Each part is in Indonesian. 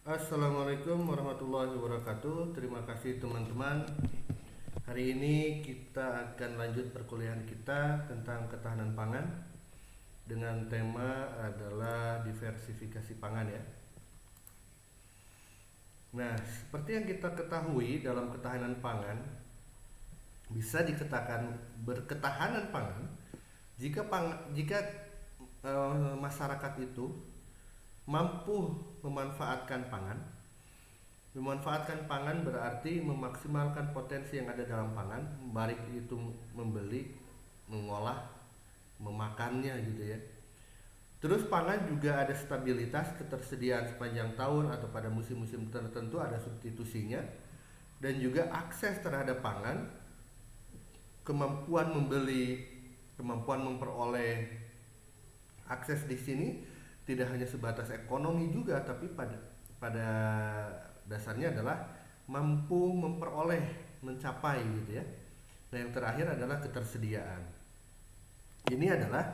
Assalamualaikum warahmatullahi wabarakatuh. Terima kasih teman-teman. Hari ini kita akan lanjut perkuliahan kita tentang ketahanan pangan dengan tema adalah diversifikasi pangan ya. Nah, seperti yang kita ketahui dalam ketahanan pangan bisa dikatakan berketahanan pangan jika masyarakat itu mampu memanfaatkan pangan. Memanfaatkan pangan berarti memaksimalkan potensi yang ada dalam pangan, baik itu membeli, mengolah, memakannya gitu ya. Terus pangan juga ada stabilitas, ketersediaan sepanjang tahun atau pada musim-musim tertentu ada substitusinya, dan juga akses terhadap pangan, kemampuan membeli, kemampuan memperoleh. Akses di sini tidak hanya sebatas ekonomi juga, tapi pada dasarnya adalah mampu memperoleh, mencapai gitu ya. Nah, yang terakhir adalah ketersediaan. Ini adalah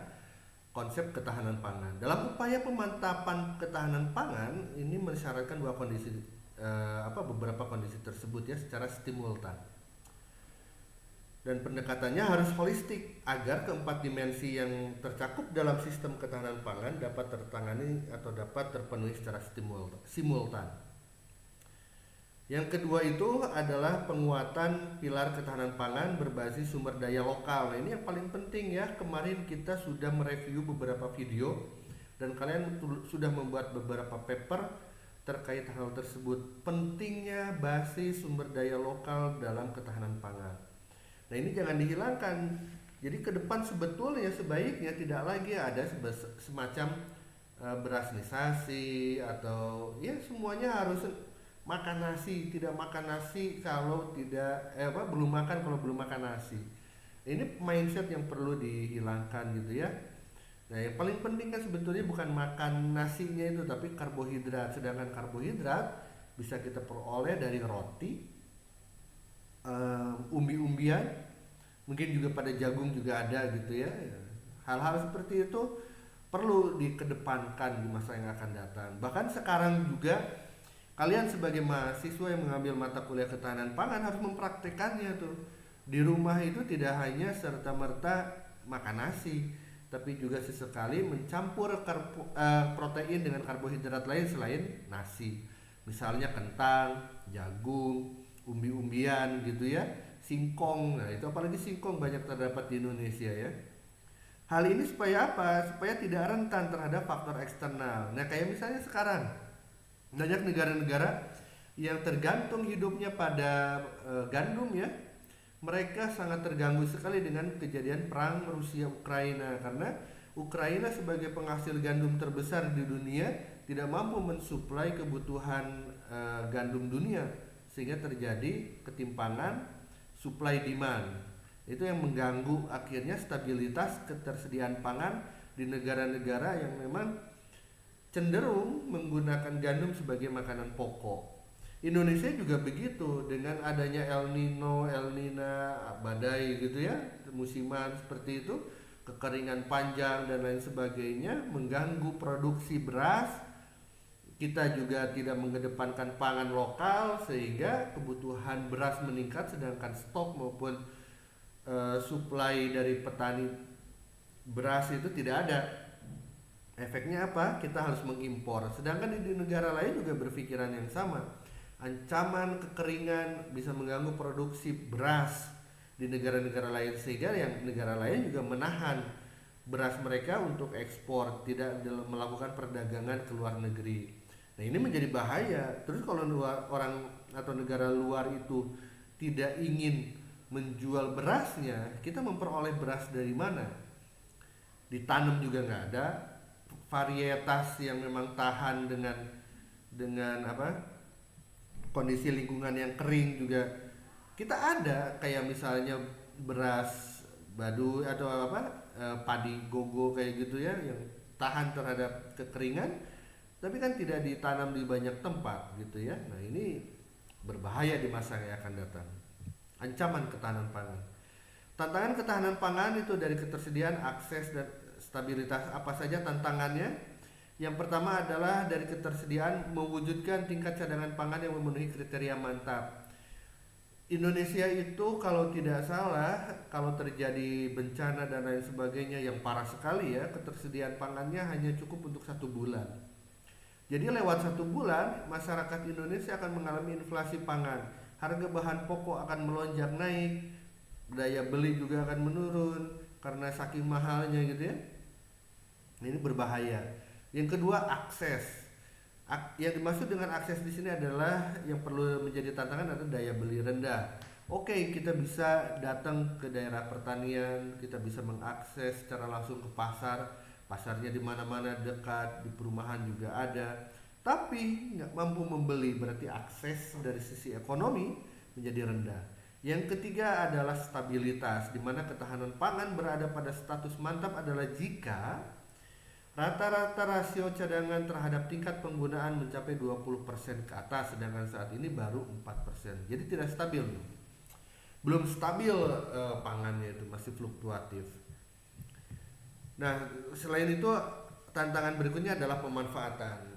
konsep ketahanan pangan. Dalam upaya pemantapan ketahanan pangan ini mensyaratkan beberapa kondisi tersebut ya secara simultan. Dan pendekatannya harus holistik agar keempat dimensi yang tercakup dalam sistem ketahanan pangan dapat tertangani atau dapat terpenuhi secara simultan. Yang kedua itu adalah penguatan pilar ketahanan pangan berbasis sumber daya lokal. Nah, ini yang paling penting ya. Kemarin kita sudah mereview beberapa video dan kalian sudah membuat beberapa paper terkait hal tersebut. Pentingnya basis sumber daya lokal dalam ketahanan pangan. Nah, ini jangan dihilangkan. Jadi ke depan sebetulnya sebaiknya tidak lagi ada semacam berasnisasi atau ya semuanya harus makan nasi, tidak makan nasi kalau belum makan kalau belum makan nasi. Ini mindset yang perlu dihilangkan gitu ya. Nah, yang paling penting kan sebetulnya bukan makan nasinya itu tapi karbohidrat. Sedangkan karbohidrat bisa kita peroleh dari roti, umbi-umbian, mungkin juga pada jagung juga ada gitu ya. Hal-hal seperti itu perlu dikedepankan di masa yang akan datang. Bahkan sekarang juga kalian sebagai mahasiswa yang mengambil mata kuliah ketahanan pangan harus mempraktekannya tuh. Di rumah itu tidak hanya serta-merta makan nasi, tapi juga sesekali mencampur protein dengan karbohidrat lain selain nasi. Misalnya kentang, jagung, umbi-umbian gitu ya, singkong. Nah, itu apalagi singkong banyak terdapat di Indonesia ya. Hal ini supaya apa? Supaya tidak rentan terhadap faktor eksternal. Nah, kayak misalnya sekarang banyak negara-negara yang tergantung hidupnya pada gandum ya. Mereka sangat terganggu sekali dengan kejadian perang Rusia Ukraina karena Ukraina sebagai penghasil gandum terbesar di dunia tidak mampu mensuplai kebutuhan gandum dunia, sehingga terjadi ketimpangan supply demand. Itu yang mengganggu akhirnya stabilitas ketersediaan pangan di negara-negara yang memang cenderung menggunakan gandum sebagai makanan pokok. Indonesia juga begitu, dengan adanya El Nino, El Nina, badai gitu ya, musiman seperti itu, kekeringan panjang dan lain sebagainya mengganggu produksi beras. Kita juga tidak mengedepankan pangan lokal sehingga kebutuhan beras meningkat sedangkan stok maupun suplai dari petani beras itu tidak ada. Efeknya apa? Kita harus mengimpor. Sedangkan di negara lain juga berpikiran yang sama. Ancaman kekeringan bisa mengganggu produksi beras di negara-negara lain sehingga yang negara lain juga menahan beras mereka untuk ekspor, tidak melakukan perdagangan ke luar negeri. Nah, ini menjadi bahaya. Terus kalau orang atau negara luar itu tidak ingin menjual berasnya, kita memperoleh beras dari mana? Ditanam juga nggak ada. Varietas yang memang tahan dengan kondisi lingkungan yang kering juga kita ada, kayak misalnya beras badu atau padi gogo kayak gitu ya, yang tahan terhadap kekeringan tapi kan tidak ditanam di banyak tempat gitu ya. Nah, ini berbahaya di masa yang akan datang. Ancaman ketahanan pangan. Tantangan ketahanan pangan itu dari ketersediaan, akses, dan stabilitas. Apa saja tantangannya? Yang pertama adalah dari ketersediaan mewujudkan tingkat cadangan pangan yang memenuhi kriteria mantap. Indonesia itu kalau tidak salah, kalau terjadi bencana dan lain sebagainya yang parah sekali ya, ketersediaan pangannya hanya cukup untuk 1 bulan. Jadi lewat 1 bulan, masyarakat Indonesia akan mengalami inflasi pangan. Harga bahan pokok akan melonjak naik, daya beli juga akan menurun karena saking mahalnya gitu ya. Ini berbahaya. Yang kedua, akses. Yang dimaksud dengan akses di sini adalah yang perlu menjadi tantangan adalah daya beli rendah. Oke, kita bisa datang ke daerah pertanian, kita bisa mengakses secara langsung ke pasar. Pasarnya di mana-mana dekat, di perumahan juga ada. Tapi nggak mampu membeli, berarti akses dari sisi ekonomi menjadi rendah. Yang ketiga adalah stabilitas, di mana ketahanan pangan berada pada status mantap adalah jika rata-rata rasio cadangan terhadap tingkat penggunaan mencapai 20% ke atas, sedangkan saat ini baru 4%. Jadi tidak stabil. Belum stabil pangannya itu, masih fluktuatif. Nah, selain itu tantangan berikutnya adalah pemanfaatan.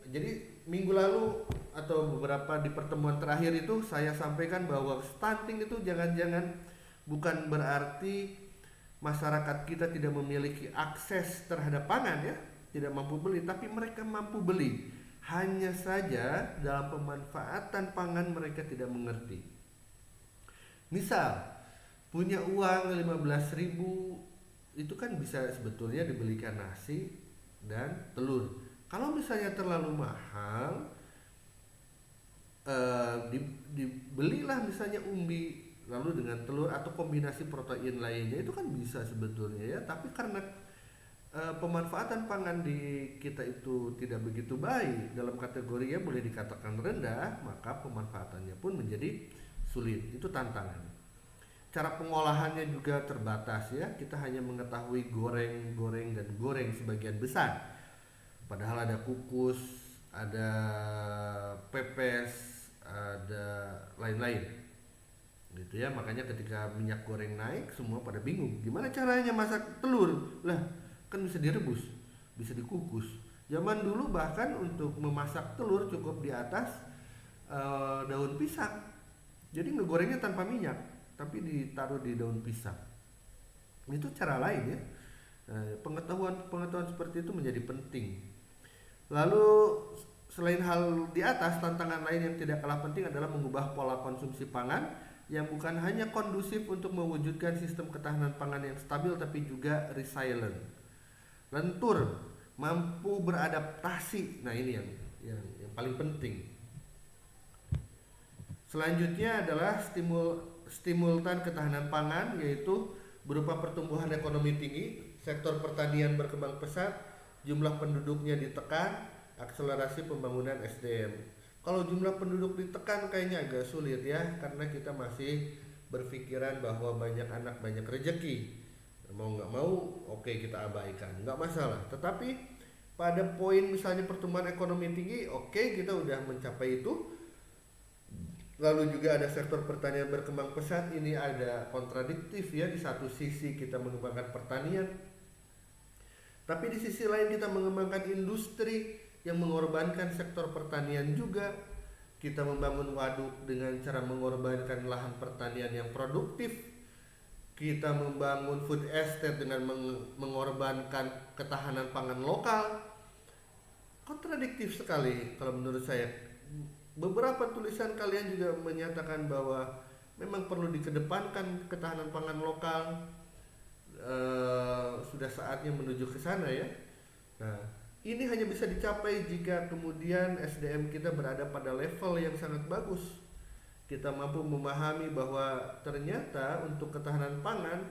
Jadi minggu lalu atau beberapa di pertemuan terakhir itu saya sampaikan bahwa stunting itu jangan-jangan bukan berarti masyarakat kita tidak memiliki akses terhadap pangan ya, tidak mampu beli, tapi mereka mampu beli. Hanya saja dalam pemanfaatan pangan mereka tidak mengerti. Misal, punya uang 15.000 itu kan bisa sebetulnya dibelikan nasi dan telur. Kalau misalnya terlalu mahal, dibelilah misalnya umbi lalu dengan telur atau kombinasi protein lainnya, itu kan bisa sebetulnya ya, tapi karena pemanfaatan pangan di kita itu tidak begitu baik, dalam kategorinya boleh dikatakan rendah, maka pemanfaatannya pun menjadi sulit. Itu tantangan. Cara pengolahannya juga terbatas ya, kita hanya mengetahui goreng dan goreng sebagian besar, padahal ada kukus, ada pepes, ada lain-lain gitu ya. Makanya ketika minyak goreng naik semua pada bingung gimana caranya masak telur. Lah kan bisa direbus, bisa dikukus. Zaman dulu bahkan untuk memasak telur cukup di atas daun pisang, jadi ngegorengnya tanpa minyak tapi ditaruh di daun pisang. Itu cara lain ya. Pengetahuan seperti itu menjadi penting. Lalu selain hal di atas, tantangan lain yang tidak kalah penting adalah mengubah pola konsumsi pangan yang bukan hanya kondusif untuk mewujudkan sistem ketahanan pangan yang stabil, tapi juga resilient, lentur, mampu beradaptasi. Nah ini yang paling penting. Selanjutnya adalah stimultan ketahanan pangan, yaitu berupa pertumbuhan ekonomi tinggi, sektor pertanian berkembang pesat, jumlah penduduknya ditekan, akselerasi pembangunan SDM. Kalau jumlah penduduk ditekan kayaknya agak sulit ya, karena kita masih berpikiran bahwa banyak anak banyak rezeki. Mau nggak mau, oke kita abaikan, nggak masalah. Tetapi pada poin misalnya pertumbuhan ekonomi tinggi, oke kita udah mencapai itu. Lalu juga ada sektor pertanian berkembang pesat, ini ada kontradiktif ya, di satu sisi kita mengembangkan pertanian, tapi di sisi lain kita mengembangkan industri yang mengorbankan sektor pertanian juga. Kita membangun waduk dengan cara mengorbankan lahan pertanian yang produktif. Kita membangun food estate dengan mengorbankan ketahanan pangan lokal. Kontradiktif sekali kalau menurut saya. Beberapa tulisan kalian juga menyatakan bahwa memang perlu dikedepankan ketahanan pangan lokal. Sudah saatnya menuju ke sana ya. Nah, ini hanya bisa dicapai jika kemudian SDM kita berada pada level yang sangat bagus. Kita mampu memahami bahwa ternyata untuk ketahanan pangan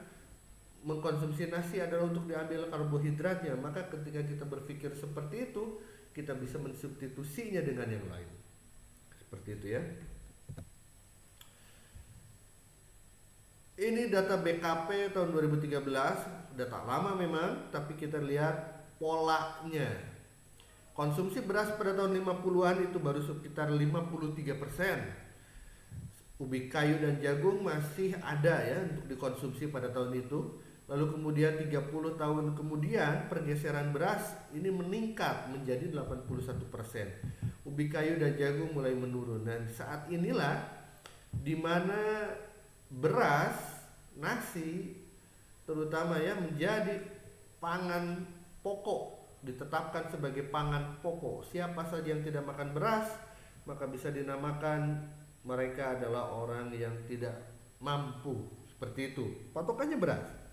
mengkonsumsi nasi adalah untuk diambil karbohidratnya. Maka ketika kita berpikir seperti itu, kita bisa mensubstitusinya dengan yang lain. Seperti itu ya. Ini data BKP tahun 2013, data lama memang, tapi kita lihat polanya. Konsumsi beras pada tahun 50-an itu baru sekitar 53%. Ubi kayu dan jagung masih ada ya untuk dikonsumsi pada tahun itu. lalu kemudian 30 tahun kemudian pergeseran beras ini meningkat menjadi 81%. Ubi kayu dan jagung mulai menurun, dan saat inilah di mana beras, nasi terutama ya menjadi pangan pokok, ditetapkan sebagai pangan pokok. Siapa saja yang tidak makan beras maka bisa dinamakan mereka adalah orang yang tidak mampu, seperti itu. Patokannya beras.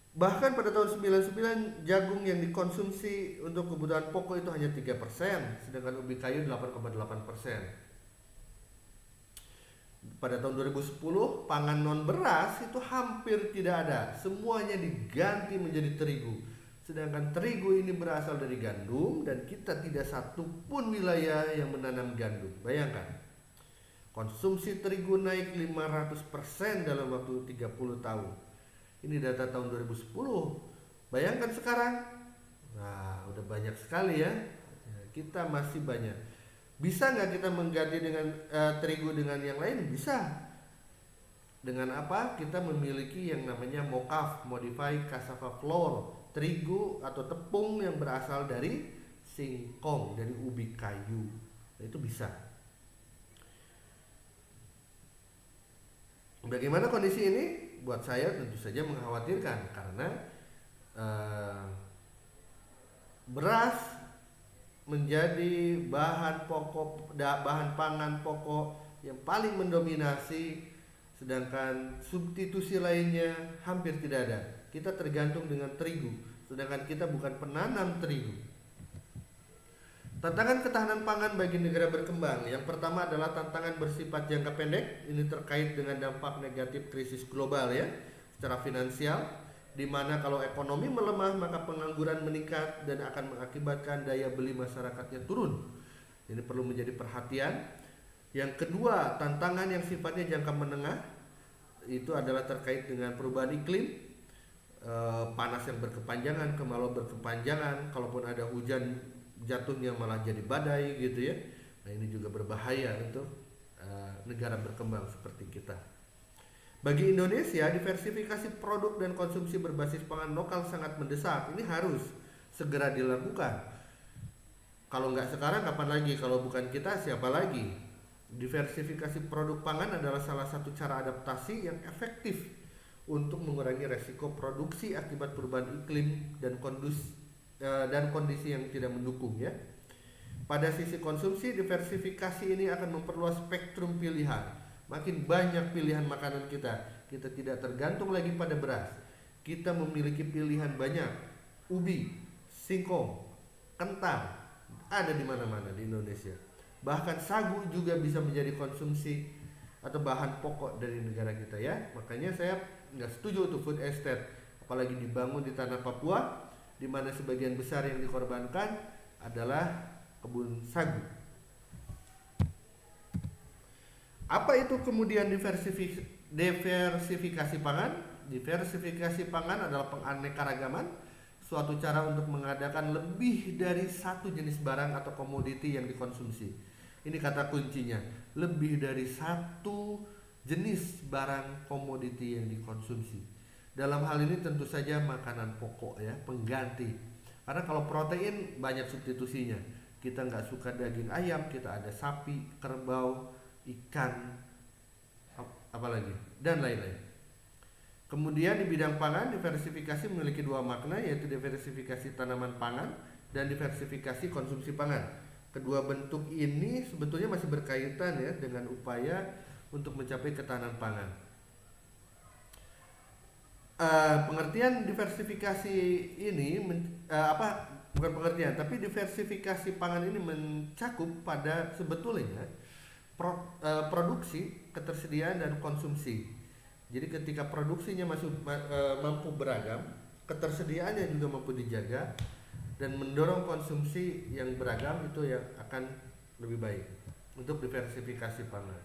Bahkan pada tahun 99 jagung yang dikonsumsi untuk kebutuhan pokok itu hanya 3%, sedangkan ubi kayu 8,8%. Pada tahun 2010 pangan non beras itu hampir tidak ada, semuanya diganti menjadi terigu. Sedangkan terigu ini berasal dari gandum dan kita tidak satu pun wilayah yang menanam gandum. Bayangkan, konsumsi terigu naik 500% dalam waktu 30 tahun. Ini data tahun 2010. Bayangkan sekarang, nah udah banyak sekali ya. Kita masih banyak. Bisa nggak kita mengganti dengan terigu dengan yang lain? Bisa. Dengan apa? Kita memiliki yang namanya MOCAF, Modified Cassava Flour, terigu atau tepung yang berasal dari singkong, dari ubi kayu. Nah, itu bisa. Bagaimana kondisi ini? Buat saya tentu saja mengkhawatirkan, karena beras menjadi bahan pokok, bahan pangan pokok yang paling mendominasi, sedangkan substitusi lainnya hampir tidak ada. Kita tergantung dengan terigu, sedangkan kita bukan penanam terigu. Tantangan ketahanan pangan bagi negara berkembang. Yang pertama adalah tantangan bersifat jangka pendek. Ini terkait dengan dampak negatif krisis global ya, secara finansial, di mana kalau ekonomi melemah maka pengangguran meningkat dan akan mengakibatkan daya beli masyarakatnya turun. Ini perlu menjadi perhatian. Yang kedua, tantangan yang sifatnya jangka menengah itu adalah terkait dengan perubahan iklim, panas yang berkepanjangan, kemarau berkepanjangan, kalaupun ada hujan jatuhnya malah jadi badai gitu ya. Nah, ini juga berbahaya untuk negara berkembang seperti kita. Bagi Indonesia, diversifikasi produk dan konsumsi berbasis pangan lokal sangat mendesak. Ini harus segera dilakukan. Kalau nggak sekarang, kapan lagi? Kalau bukan kita, siapa lagi? Diversifikasi produk pangan adalah salah satu cara adaptasi yang efektif untuk mengurangi resiko produksi akibat perubahan iklim dan kondisi yang tidak mendukung ya. Pada sisi konsumsi, diversifikasi ini akan memperluas spektrum pilihan. Makin banyak pilihan makanan kita tidak tergantung lagi pada beras. Kita memiliki pilihan banyak. Ubi, singkong, kentang ada di mana-mana di Indonesia. Bahkan sagu juga bisa menjadi konsumsi atau bahan pokok dari negara kita ya. Makanya saya nggak setuju untuk food estate, apalagi dibangun di tanah Papua, di mana sebagian besar yang dikorbankan adalah kebun sagu. Apa itu kemudian diversifikasi pangan? Diversifikasi pangan adalah penganekaragaman, suatu cara untuk mengadakan lebih dari satu jenis barang atau komoditi yang dikonsumsi. Ini kata kuncinya, lebih dari satu jenis barang komoditi yang dikonsumsi. Dalam hal ini tentu saja makanan pokok ya, pengganti. Karena kalau protein banyak substitusinya. Kita nggak suka daging ayam, kita ada sapi, kerbau, ikan, apalagi, dan lain-lain. Kemudian di bidang pangan, diversifikasi memiliki dua makna, yaitu diversifikasi tanaman pangan dan diversifikasi konsumsi pangan. Kedua bentuk ini sebetulnya masih berkaitan ya dengan upaya untuk mencapai ketahanan pangan. Pengertian diversifikasi ini bukan pengertian, tapi diversifikasi pangan ini mencakup pada sebetulnya produksi, ketersediaan dan konsumsi. Jadi ketika produksinya masih mampu beragam, ketersediaannya juga mampu dijaga, dan mendorong konsumsi yang beragam, itu yang akan lebih baik untuk diversifikasi pangan.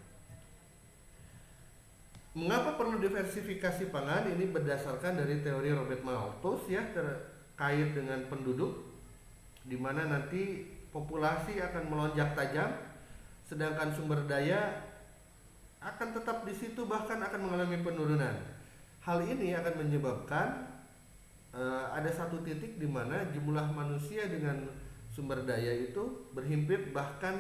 Mengapa perlu diversifikasi pangan? Ini berdasarkan dari teori Robert Malthus ya, terkait dengan penduduk, di mana nanti populasi akan melonjak tajam, sedangkan sumber daya akan tetap di situ, bahkan akan mengalami penurunan. Hal ini akan menyebabkan ada satu titik di mana jumlah manusia dengan sumber daya itu berhimpit, bahkan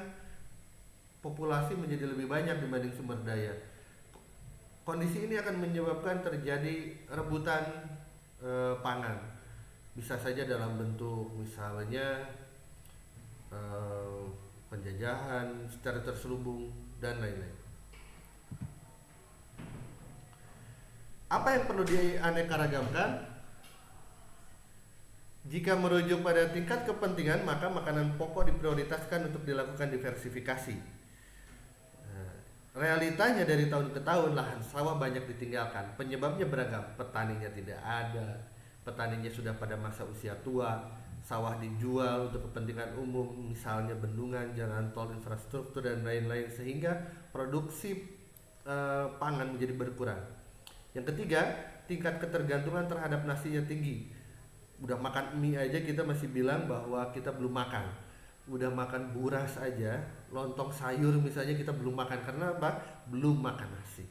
populasi menjadi lebih banyak dibanding sumber daya. Kondisi ini akan menyebabkan terjadi rebutan pangan. Bisa saja dalam bentuk misalnya penjajahan secara terselubung dan lain-lain. Apa yang perlu dianeka-ragamkan? Jika merujuk pada tingkat kepentingan, maka makanan pokok diprioritaskan untuk dilakukan diversifikasi. Realitanya dari tahun ke tahun lahan sawah banyak ditinggalkan. Penyebabnya beragam. Petaninya tidak ada, petaninya sudah pada masa usia tua, sawah dijual untuk kepentingan umum, misalnya bendungan, jalan tol, infrastruktur dan lain-lain, sehingga produksi pangan menjadi berkurang. Yang ketiga, tingkat ketergantungan terhadap nasinya tinggi. Udah makan mie aja kita masih bilang bahwa kita belum makan. Udah makan buras aja, lontong sayur misalnya kita belum makan. Karena apa? Belum makan nasi.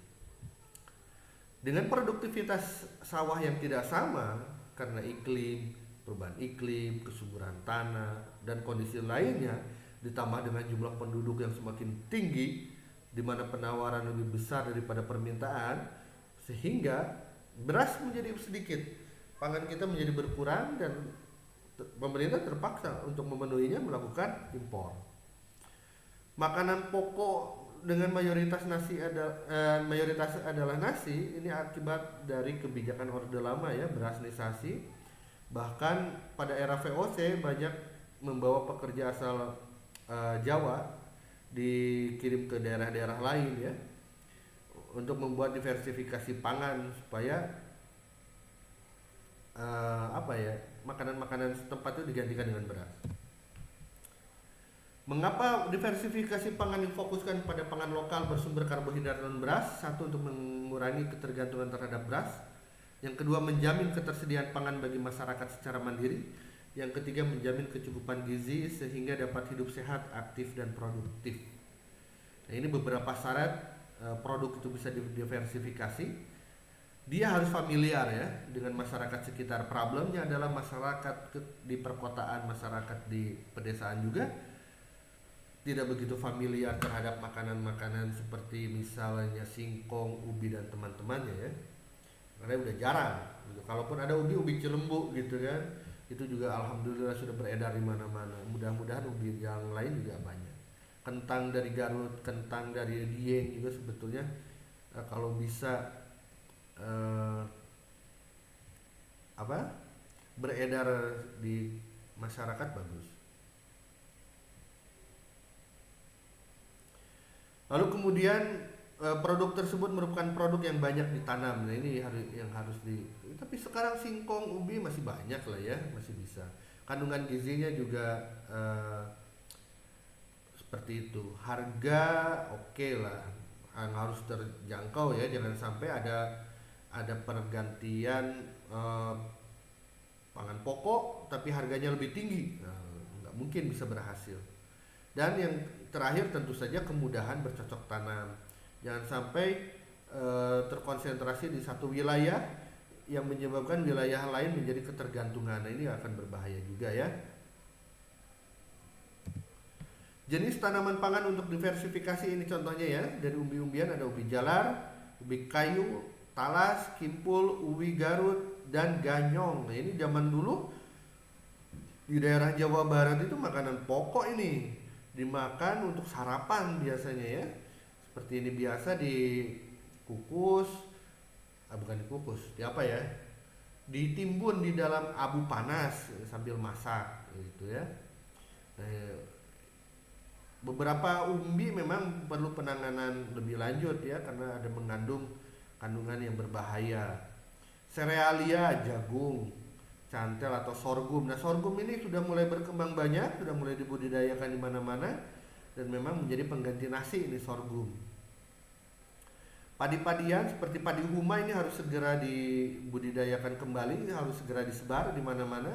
Dengan produktivitas sawah yang tidak sama karena iklim, perubahan iklim, kesuburan tanah dan kondisi lainnya, ditambah dengan jumlah penduduk yang semakin tinggi di mana penawaran lebih besar daripada permintaan, sehingga beras menjadi sedikit. Pangan kita menjadi berkurang dan pemerintah terpaksa untuk memenuhinya melakukan impor. Makanan pokok dengan mayoritas adalah nasi. Ini akibat dari kebijakan Orde Lama ya, berasnisasi. Bahkan pada era VOC banyak membawa pekerja asal Jawa dikirim ke daerah-daerah lain ya, untuk membuat diversifikasi pangan supaya makanan-makanan setempat itu digantikan dengan beras. Mengapa diversifikasi pangan difokuskan pada pangan lokal bersumber karbohidrat non beras? Satu, untuk mengurangi ketergantungan terhadap beras. Yang kedua, menjamin ketersediaan pangan bagi masyarakat secara mandiri. Yang ketiga, menjamin kecukupan gizi sehingga dapat hidup sehat, aktif dan produktif. Nah, ini beberapa syarat produk itu bisa diversifikasi. Dia harus familiar ya dengan masyarakat sekitar. Problemnya adalah masyarakat di perkotaan, masyarakat di pedesaan juga tidak begitu familiar terhadap makanan-makanan seperti misalnya singkong, ubi dan teman-temannya ya. Karena udah jarang gitu. Kalaupun ada ubi cilembu gitu kan, itu juga alhamdulillah sudah beredar di mana-mana. Mudah-mudahan ubi yang lain juga banyak. Kentang dari Garut, kentang dari Dieng juga sebetulnya kalau bisa beredar di masyarakat bagus. Lalu kemudian produk tersebut merupakan produk yang banyak ditanam. Nah, ini yang harus tapi sekarang singkong, ubi masih banyak lah ya, masih bisa. Kandungan gizinya juga seperti itu. Harga oke lah, harus terjangkau ya, jangan sampai ada pergantian pangan pokok tapi harganya lebih tinggi. Nggak mungkin bisa berhasil. Dan yang terakhir tentu saja kemudahan bercocok tanam. Jangan sampai terkonsentrasi di satu wilayah yang menyebabkan wilayah lain menjadi ketergantungan. Nah, ini akan berbahaya juga ya. Jenis tanaman pangan untuk diversifikasi ini contohnya ya, dari umbi-umbian ada ubi jalar, ubi kayu, talas, kimpul, ubi Garut dan ganyong. Nah, ini zaman dulu di daerah Jawa Barat itu makanan pokok ini, dimakan untuk sarapan biasanya ya. Seperti ini biasa dikukus, bukan dikukus, ditimbun di dalam abu panas sambil masak gitu ya. Nah, beberapa umbi memang perlu penanganan lebih lanjut ya, karena ada mengandung kandungan yang berbahaya. Serealia, jagung, cantel atau sorghum. Nah, sorghum ini sudah mulai berkembang banyak, sudah mulai dibudidayakan di mana-mana dan memang menjadi pengganti nasi ini sorghum. Padi-padian seperti padi huma ini harus segera dibudidayakan kembali, harus segera disebar di mana-mana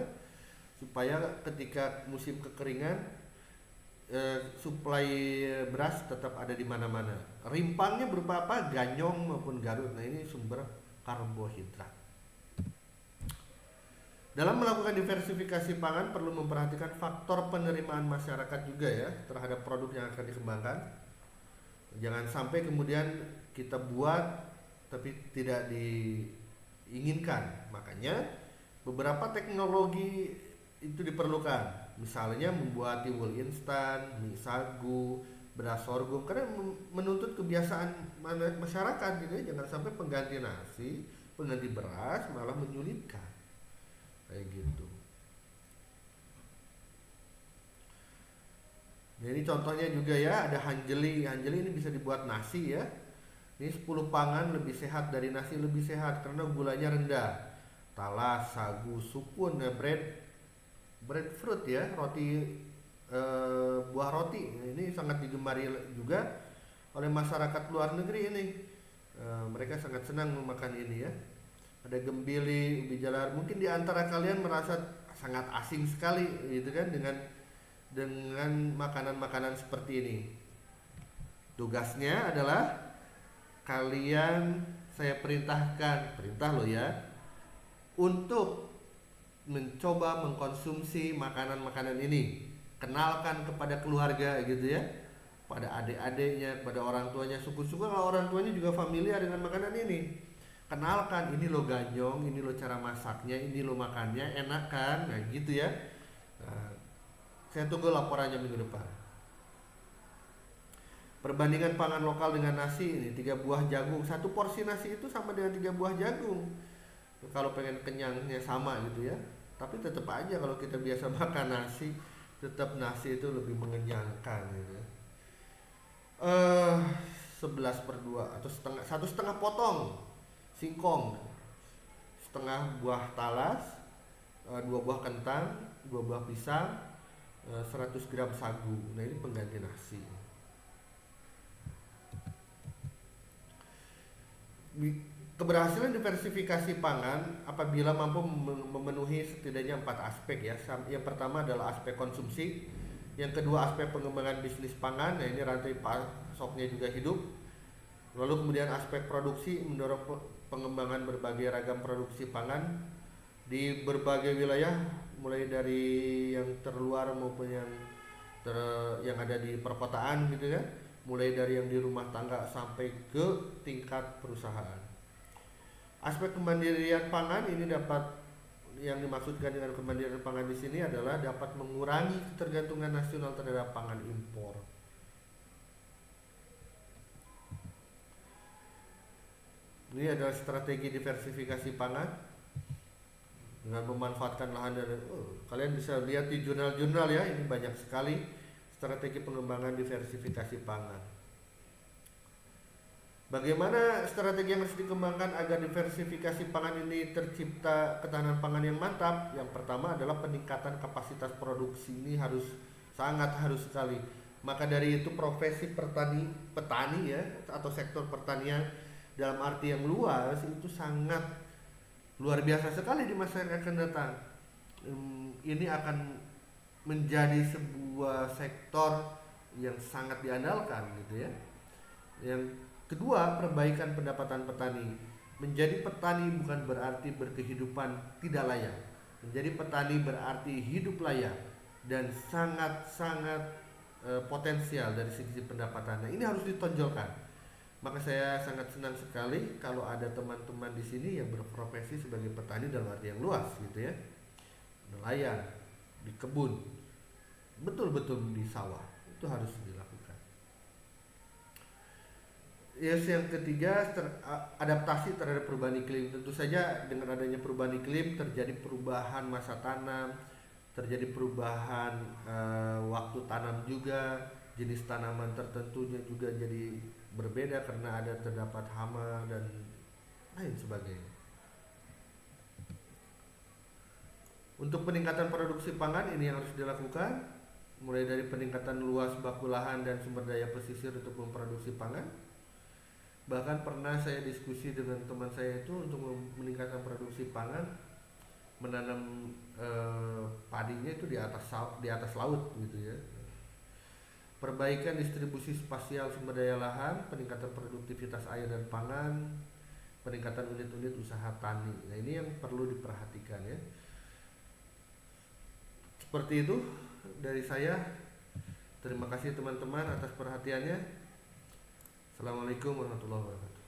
supaya ketika musim kekeringan suplai beras tetap ada di mana-mana. Rimpangnya berupa apa? Ganyong maupun Garut. Nah, ini sumber karbohidrat. Dalam melakukan diversifikasi pangan perlu memperhatikan faktor penerimaan masyarakat juga ya terhadap produk yang akan dikembangkan. Jangan sampai kemudian kita buat tapi tidak diinginkan. Makanya beberapa teknologi itu diperlukan. Misalnya membuat tiwul instan, mie sagu, beras sorghum, karena menuntut kebiasaan masyarakat gitu ya. Jangan sampai pengganti nasi, pengganti beras malah menyulitkan. Kayak gitu. Nah, ini contohnya juga ya, ada hanjeli. Hanjeli ini bisa dibuat nasi ya. Ini 10 pangan lebih sehat dari nasi, lebih sehat karena gulanya rendah. Talas, sagu, sukun, breadfruit ya, roti buah roti. Ini sangat digemari juga oleh masyarakat luar negeri ini. Mereka sangat senang memakan ini ya. Ada gembili, ubi jalar. Mungkin di antara kalian merasa sangat asing sekali gitu kan dengan makanan-makanan seperti ini. Tugasnya adalah saya perintah loh ya, untuk mencoba mengkonsumsi makanan-makanan ini. Kenalkan kepada keluarga gitu ya, pada adik-adiknya, pada orang tuanya. Syukur-syukur kalau orang tuanya juga familiar dengan makanan ini. Kenalkan, ini lo ganyong, ini lo cara masaknya, ini lo makannya, enak kan? Nah gitu ya. Nah, saya tunggu laporannya minggu depan. Perbandingan pangan lokal dengan nasi ini, 3 buah jagung. 1 porsi nasi itu sama dengan 3 buah jagung. Kalau pengen kenyangnya sama gitu ya. Tapi tetap aja kalau kita biasa makan nasi, tetap nasi itu lebih mengenyangkan gitu ya. 11/2 atau setengah potong singkong, setengah buah talas, 2 buah kentang, 2 buah pisang, 100 gram sagu. Nah ini pengganti nasi. Keberhasilan diversifikasi pangan apabila mampu memenuhi setidaknya 4 aspek ya. Yang pertama adalah aspek konsumsi, yang kedua aspek pengembangan bisnis pangan. Nah ini rantai pasoknya juga hidup. Lalu kemudian aspek produksi, mendorong pengembangan berbagai ragam produksi pangan di berbagai wilayah, mulai dari yang terluar maupun yang ada di perkotaan gitu ya, mulai dari yang di rumah tangga sampai ke tingkat perusahaan. Aspek kemandirian pangan ini yang dimaksudkan dengan kemandirian pangan di sini adalah dapat mengurangi ketergantungan nasional terhadap pangan impor. Ini adalah strategi diversifikasi pangan dengan memanfaatkan lahan dan kalian bisa lihat di jurnal-jurnal ya, ini banyak sekali strategi pengembangan diversifikasi pangan. Bagaimana strategi yang harus dikembangkan agar diversifikasi pangan ini tercipta ketahanan pangan yang mantap? Yang pertama adalah peningkatan kapasitas produksi. Ini sangat harus sekali. Maka dari itu profesi petani ya, atau sektor pertanian dalam arti yang luas itu sangat luar biasa sekali di masa yang akan datang. Ini akan menjadi sebuah sektor yang sangat diandalkan gitu ya. Yang kedua, perbaikan pendapatan petani. Menjadi petani bukan berarti berkehidupan tidak layak. Menjadi petani berarti hidup layak dan sangat-sangat potensial dari sisi pendapatannya. Ini harus ditonjolkan. Maka saya sangat senang sekali kalau ada teman-teman di sini yang berprofesi sebagai petani dalam arti yang luas gitu ya. Nelayan, di kebun, betul-betul di sawah. Itu harus dilakukan. Yang ketiga, adaptasi terhadap perubahan iklim. Tentu saja dengan adanya perubahan iklim terjadi perubahan masa tanam, terjadi perubahan waktu tanam juga, jenis tanaman tertentunya juga jadi berbeda karena terdapat hama dan lain sebagainya. Untuk peningkatan produksi pangan ini yang harus dilakukan, mulai dari peningkatan luas baku lahan dan sumber daya pesisir untuk memproduksi pangan. Bahkan pernah saya diskusi dengan teman saya itu untuk meningkatkan produksi pangan, menanam padinya itu di atas laut gitu ya. Perbaikan distribusi spasial sumber daya lahan, peningkatan produktivitas air dan pangan, peningkatan unit-unit usaha tani. Nah, ini yang perlu diperhatikan ya. Seperti itu dari saya. Terima kasih teman-teman atas perhatiannya. Assalamualaikum warahmatullahi wabarakatuh.